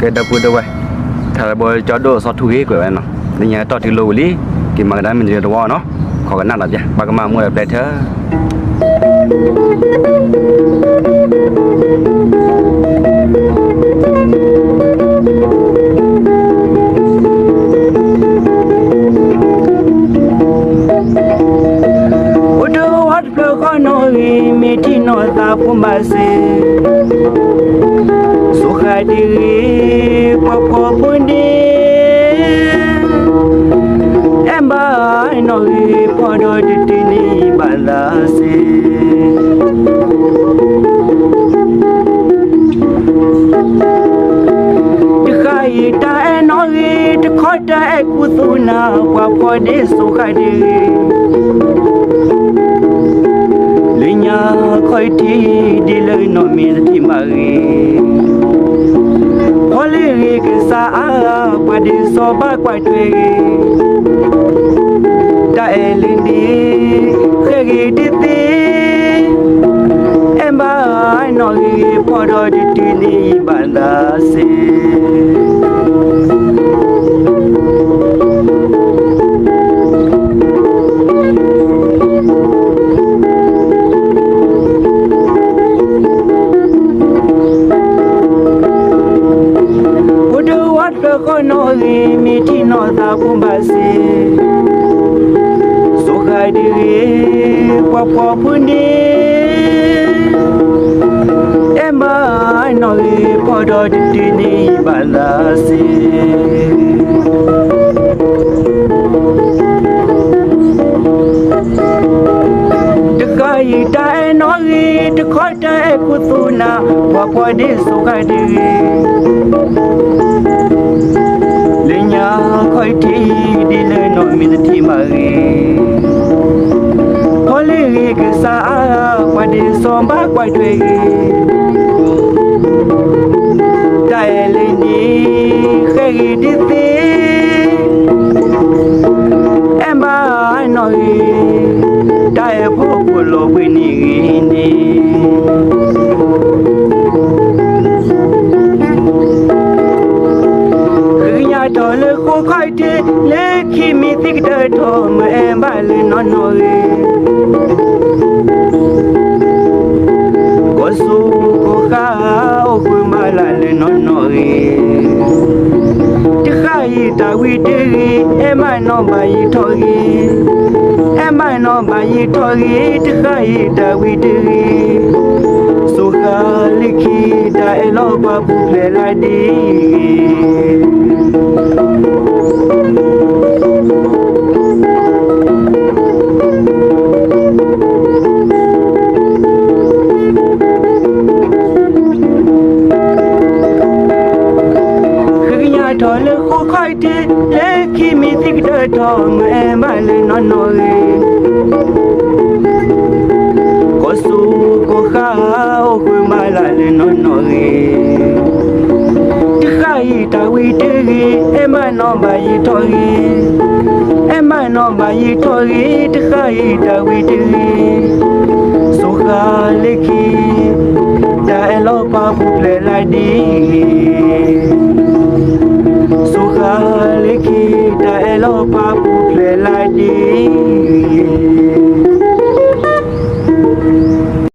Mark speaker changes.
Speaker 1: cái đập bùi đâu vậy thà bồi cho đồ sọt thu ghế của em nó nên nhà to thì lù lý thì mà cái mình đồ nó khỏi cái nào là gì ba cái mà mua đẹp thế
Speaker 2: mi ti no ta pumbase so khadiri popo pundi emba no ri podo ditini balase dikai ta no ri dikhota ekutuna popo de so khadiri linya khoi thi di lời no mi thi mari holi ri ke sa a pa di so ba kwai twe ta elindi khegi di ti emba no ri podo di ti ni banda se konori miti no ta kumbasi so khadiri popo pundi emba no podo ditini balasi dekai ta no ri dekota ekutuna popo de so khadiri linya khoi thi di le no mi thi mari holi ri ke sa a pa di som ba kwai twe dai le ni khegi di ti emba no ri dai pho ko lo wi ni ni to le ko khai te le khi mi tik de tho me ba le no no re ko su ko kha o ku ma la le no no re ti khai ta wi te e ma no ba yi tho ri e ma no ba yi tho ri ti khai ta wi te so kha le ki da e lo ba bu le la di thole khu khai te le khi mi tik de tho me ba le no no re ko su ko kha o ku ma la le no no re ti khai ta wi te ri e ma no ba yi tho ri e ma no ba yi tho ri ti khai ta wi te ri so kha le ki da elo pa pu le la di so khale ki ta elo pa pu ple la di